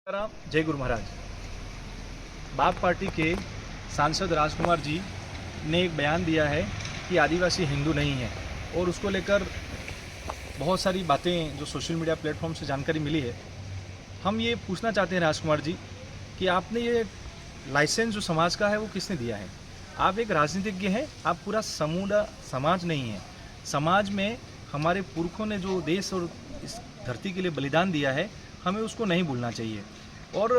राम, जय गुरु महाराज। बाप पार्टी के सांसद राजकुमार जी ने एक बयान दिया है कि आदिवासी हिंदू नहीं है और उसको लेकर बहुत सारी बातें जो सोशल मीडिया प्लेटफॉर्म से जानकारी मिली है। हम ये पूछना चाहते हैं राजकुमार जी कि आपने ये लाइसेंस जो समाज का है वो किसने दिया है? आप एक राजनीतिज्ञ हैं, आप पूरा समूह समाज नहीं है। समाज में हमारे पुरखों ने जो देश और इस धरती के लिए बलिदान दिया है, हमें उसको नहीं भूलना चाहिए। और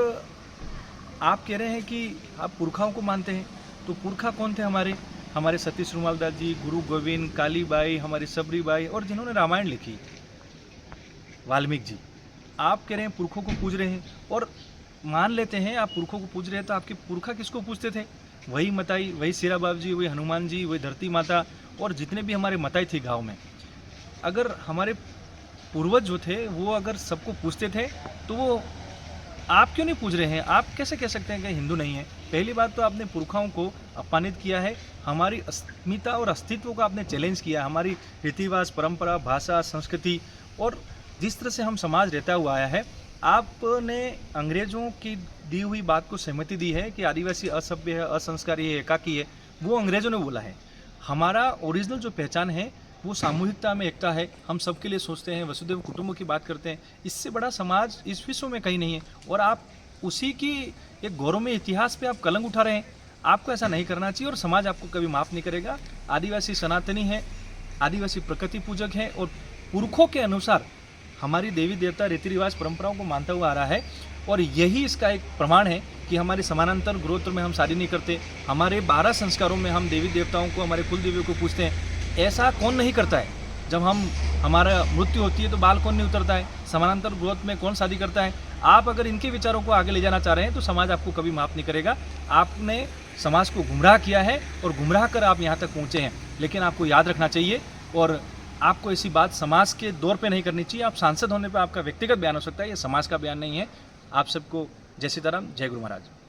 आप कह रहे हैं कि आप पुरखाओं को मानते हैं, तो पुरखा कौन थे हमारे सतीश रुमालदास जी, गुरु गोविंद, कालीबाई, हमारी सबरीबाई और जिन्होंने रामायण लिखी, वाल्मीकि जी। आप कह रहे हैं पुरखों को पूज रहे हैं और मान लेते हैं आप पुरखों को पूज रहे हैं, तो आपके पुरखा किसको पूजते थे? वही मताई, वही शेरा बाबू जी, वही हनुमान जी, वही धरती माता और जितने भी हमारे मताई थी गाँव में। अगर हमारे पूर्वज जो थे वो अगर सबको पूजते थे तो वो आप क्यों नहीं पूज रहे हैं? आप कैसे कह सकते हैं कि हिंदू नहीं है? पहली बात तो आपने पुरखाओं को अपमानित किया है, हमारी अस्मिता और अस्तित्व को आपने चैलेंज किया, हमारी रीति रिवाज, परंपरा, भाषा, संस्कृति और जिस तरह से हम समाज रहता हुआ आया है। आपने अंग्रेजों की दी हुई बात को सहमति दी है कि आदिवासी असभ्य है, असंस्कारी है, एकाकी है। वो अंग्रेजों ने बोला है। हमारा ओरिजिनल जो पहचान है वो सामूहिकता में एकता है। हम सबके लिए सोचते हैं, वसुधैव कुटुंब की बात करते हैं। इससे बड़ा समाज इस विश्व में कहीं नहीं है और आप उसी की एक गौरवमय इतिहास पे आप कलंक उठा रहे हैं। आपको ऐसा नहीं करना चाहिए और समाज आपको कभी माफ़ नहीं करेगा। आदिवासी सनातनी है, आदिवासी प्रकृति पूजक है और पुरखों के अनुसार हमारी देवी देवता, रीति रिवाज, परंपराओं को मानता हुआ आ रहा है। और यही इसका एक प्रमाण है कि हमारे समानांतर ग्रोथ में हम शादी नहीं करते। हमारे 12 संस्कारों में हम देवी देवताओं को, हमारे कुल देवियों को पूजते हैं। ऐसा कौन नहीं करता है? जब हमारा मृत्यु होती है तो बाल कौन नहीं उतरता है? समानांतर ग्रोथ में कौन शादी करता है? आप अगर इनके विचारों को आगे ले जाना चाह रहे हैं तो समाज आपको कभी माफ़ नहीं करेगा। आपने समाज को गुमराह किया है और गुमराह कर आप यहाँ तक पहुँचे हैं। लेकिन आपको याद रखना चाहिए और आपको ऐसी बात समाज के दौर पे नहीं करनी चाहिए। आप सांसद होने पर आपका व्यक्तिगत बयान हो सकता है, ये समाज का बयान नहीं है। आप सबको जय सीताराम, जय गुरु महाराज।